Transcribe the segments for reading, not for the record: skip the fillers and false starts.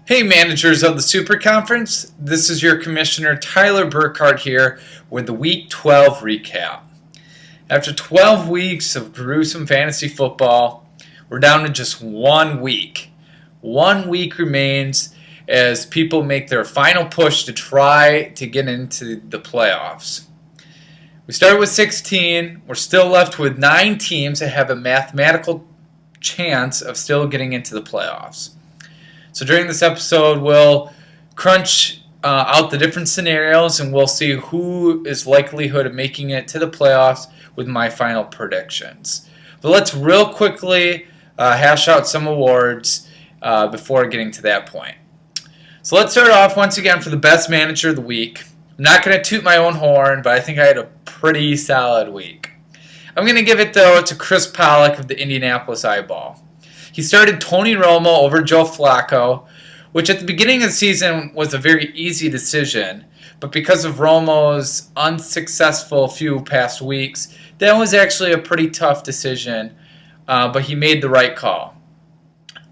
Hey managers of the Super Conference, this is your Commissioner Tyler Burkart here with the Week 12 recap. After 12 weeks of gruesome fantasy football, we're down to just 1 week. 1 week remains as people make their final push to try to get into the playoffs. We started with 16, we're still left with 9 teams that have a mathematical chance of still getting into the playoffs. So during this episode, we'll crunch out the different scenarios and we'll see who is likelihood of making it to the playoffs with my final predictions. But let's real quickly hash out some awards before getting to that point. So let's start off once again for the best manager of the week. I'm not going to toot my own horn, but I think I had a pretty solid week. I'm going to give it, though, to Chris Pollock of the Indianapolis Eyeball. He started Tony Romo over Joe Flacco, which at the beginning of the season was a very easy decision, but because of Romo's unsuccessful few past weeks, that was actually a pretty tough decision, but he made the right call.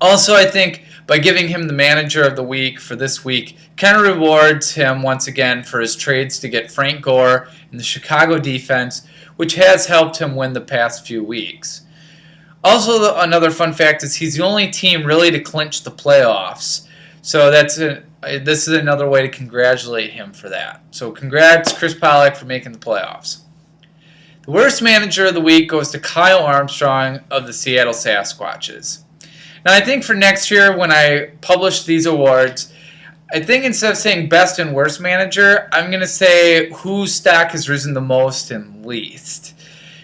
Also, I think by giving him the manager of the week for this week kind of rewards him once again for his trades to get Frank Gore and the Chicago defense, which has helped him win the past few weeks. Also, another fun fact is he's the only team really to clinch the playoffs. So this is another way to congratulate him for that. So congrats, Chris Pollock, for making the playoffs. The worst manager of the week goes to Kyle Armstrong of the Seattle Sasquatches. Now, I think for next year when I publish these awards, I think instead of saying best and worst manager, I'm going to say whose stock has risen the most and least.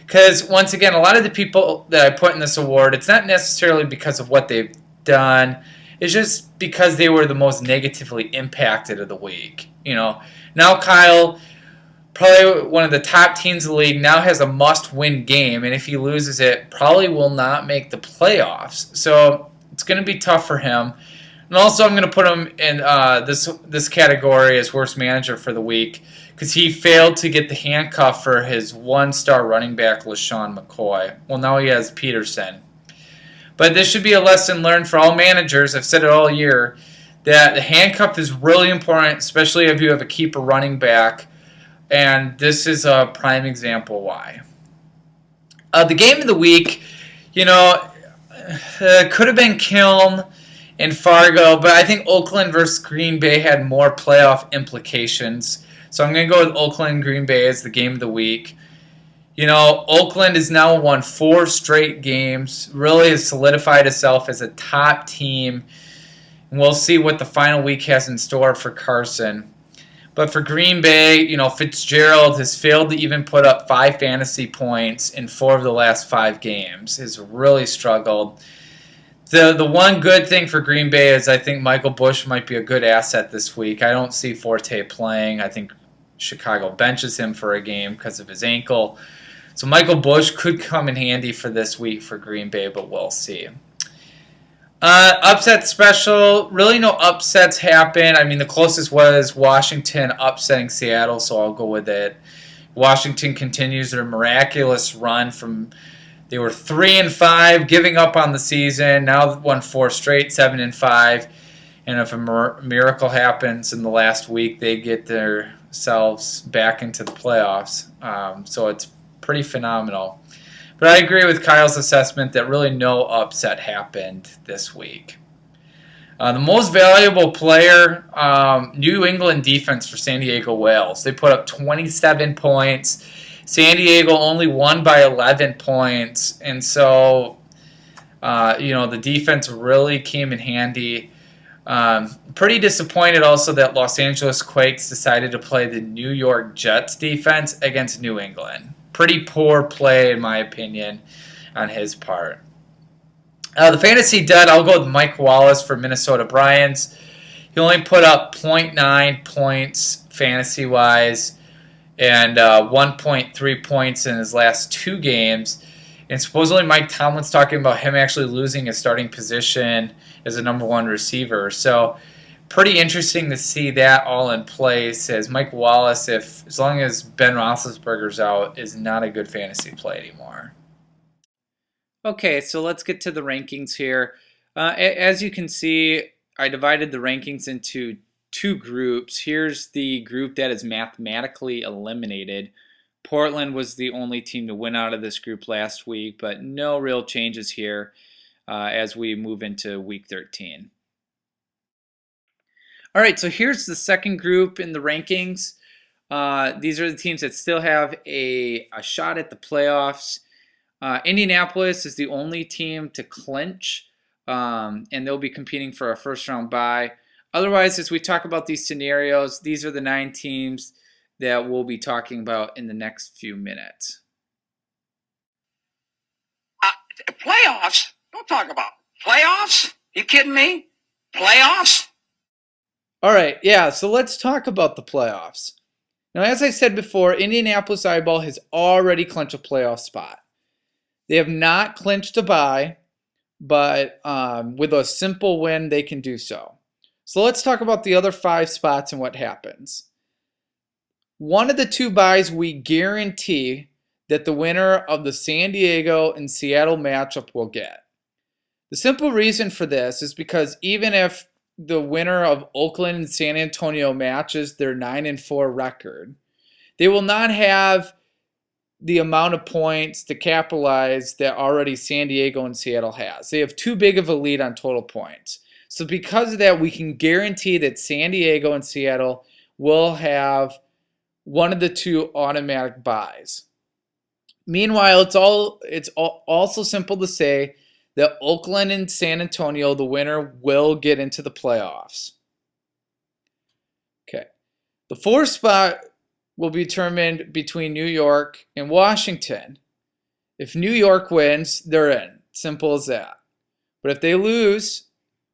Because, once again, a lot of the people that I put in this award, it's not necessarily because of what they've done. It's just because they were the most negatively impacted of the week. Now Kyle, probably one of the top teams in the league, now has a must-win game. And if he loses it, probably will not make the playoffs. So it's going to be tough for him. And also, I'm going to put him in this category as worst manager for the week because he failed to get the handcuff for his one-star running back, LaShawn McCoy. Well, now he has Peterson. But this should be a lesson learned for all managers. I've said it all year, that the handcuff is really important, especially if you have a keeper running back. And this is a prime example why. The game of the week, could have been Kiln and Fargo, but I think Oakland versus Green Bay had more playoff implications. So I'm going to go with Oakland Green Bay as the game of the week. Oakland has now won 4 straight games, really has solidified itself as a top team. And we'll see what the final week has in store for Carson. But for Green Bay, Fitzgerald has failed to even put up 5 fantasy points in 4 of the last 5 games. Has really struggled. The one good thing for Green Bay is I think Michael Bush might be a good asset this week. I don't see Forte playing. I think Chicago benches him for a game because of his ankle. So Michael Bush could come in handy for this week for Green Bay, but we'll see. Upset special. Really no upsets happen. I mean, the closest was Washington upsetting Seattle, so I'll go with it. Washington continues their miraculous run from... They were 3-5, giving up on the season. Now won 4 straight, 7-5. And if a miracle happens in the last week, they get themselves back into the playoffs. So it's pretty phenomenal. But I agree with Kyle's assessment that really no upset happened this week. The most valuable player, New England defense for San Diego Whales. They put up 27 points. San Diego only won by 11 points, and so, the defense really came in handy. Pretty disappointed also that Los Angeles Quakes decided to play the New York Jets defense against New England. Pretty poor play, in my opinion, on his part. The fantasy dud, I'll go with Mike Wallace for Minnesota Bryans. He only put up 0.9 points fantasy-wise, and 1.3 points in his last 2 games. And supposedly Mike Tomlin's talking about him actually losing his starting position as a number 1 receiver. So pretty interesting to see that all in place, as Mike Wallace, as long as Ben Roethlisberger's out, is not a good fantasy play anymore. Okay, so let's get to the rankings here. As you can see, I divided the rankings into two groups. Here's the group that is mathematically eliminated. Portland was the only team to win out of this group last week, but no real changes here as we move into week 13. All right, so here's the second group in the rankings. These are the teams that still have a shot at the playoffs. Indianapolis is the only team to clinch, and they'll be competing for a first-round bye. Otherwise, as we talk about these scenarios, these are the 9 teams that we'll be talking about in the next few minutes. Playoffs? Don't talk about playoffs. You kidding me? Playoffs? All right, yeah, so let's talk about the playoffs. Now, as I said before, Indianapolis Eyeball has already clinched a playoff spot. They have not clinched a bye, but with a simple win, they can do so. So let's talk about the other 5 spots and what happens. One of the 2 byes, we guarantee that the winner of the San Diego and Seattle matchup will get. The simple reason for this is because even if the winner of Oakland and San Antonio matches their 9-4 record, they will not have the amount of points to capitalize that already San Diego and Seattle has. They have too big of a lead on total points. So because of that, we can guarantee that San Diego and Seattle will have one of the 2 automatic byes. Meanwhile, it's also simple to say that Oakland and San Antonio, the winner, will get into the playoffs. Okay. The 4th spot will be determined between New York and Washington. If New York wins, they're in. Simple as that. But if they lose,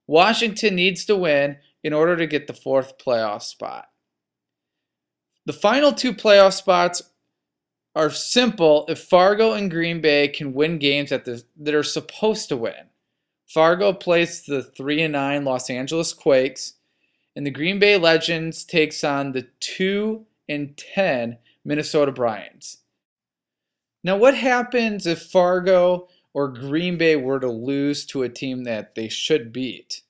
Washington needs to win in order to get the 4th playoff spot. The final 2 playoff spots are simple if Fargo and Green Bay can win games that are supposed to win. Fargo plays the 3-9 Los Angeles Quakes, and the Green Bay Legends takes on the 2-10 Minnesota Bryants. Now, what happens if Fargo or Green Bay were to lose to a team that they should beat?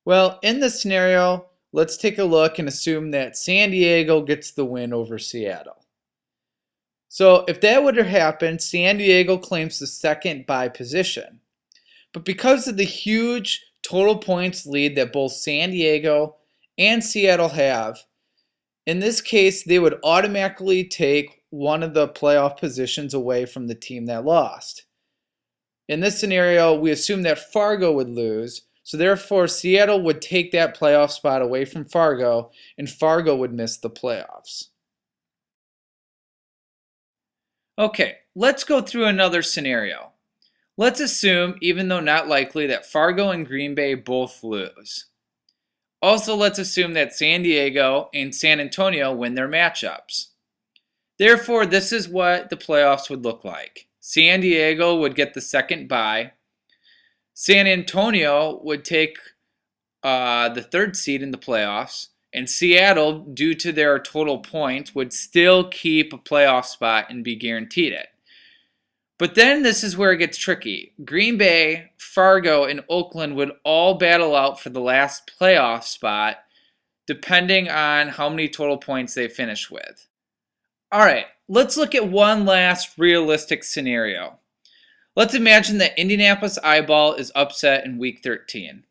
Well, in this scenario, let's take a look and assume that San Diego gets the win over Seattle. So if that were to happen, San Diego claims the 2nd bye position. But because of the huge total points lead that both San Diego and Seattle have, in this case, they would automatically take one of the playoff positions away from the team that lost. In this scenario, we assume that Fargo would lose, so therefore Seattle would take that playoff spot away from Fargo, and Fargo would miss the playoffs. Okay, let's go through another scenario. Let's assume, even though not likely, that Fargo and Green Bay both lose. Also, let's assume that San Diego and San Antonio win their matchups. Therefore, this is what the playoffs would look like. San Diego would get the 2nd bye. San Antonio would take the 3rd seed in the playoffs. And Seattle, due to their total points, would still keep a playoff spot and be guaranteed it. But then this is where it gets tricky. Green Bay, Fargo, and Oakland would all battle out for the last playoff spot, depending on how many total points they finish with. All right, let's look at one last realistic scenario. Let's imagine that Indianapolis Eyeball is upset in Week 13.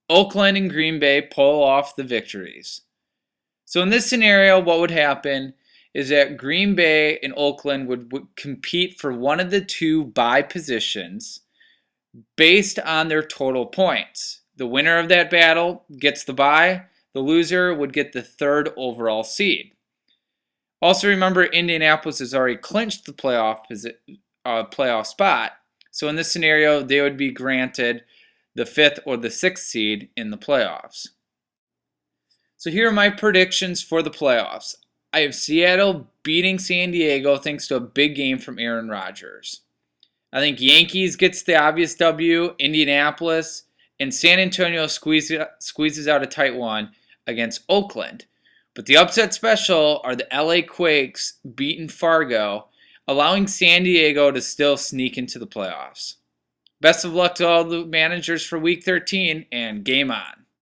Oakland and Green Bay pull off the victories. So in this scenario, what would happen is that Green Bay and Oakland would compete for one of the 2 bye positions based on their total points. The winner of that battle gets the bye. The loser would get the 3rd overall seed. Also remember, Indianapolis has already clinched the playoff spot. So in this scenario, they would be granted the 5th or the 6th seed in the playoffs. So here are my predictions for the playoffs. I have Seattle beating San Diego thanks to a big game from Aaron Rodgers. I think Yankees gets the obvious W, Indianapolis, and San Antonio squeezes out a tight one against Oakland. But the upset special are the LA Quakes beating Fargo, allowing San Diego to still sneak into the playoffs. Best of luck to all the managers for Week 13, and game on.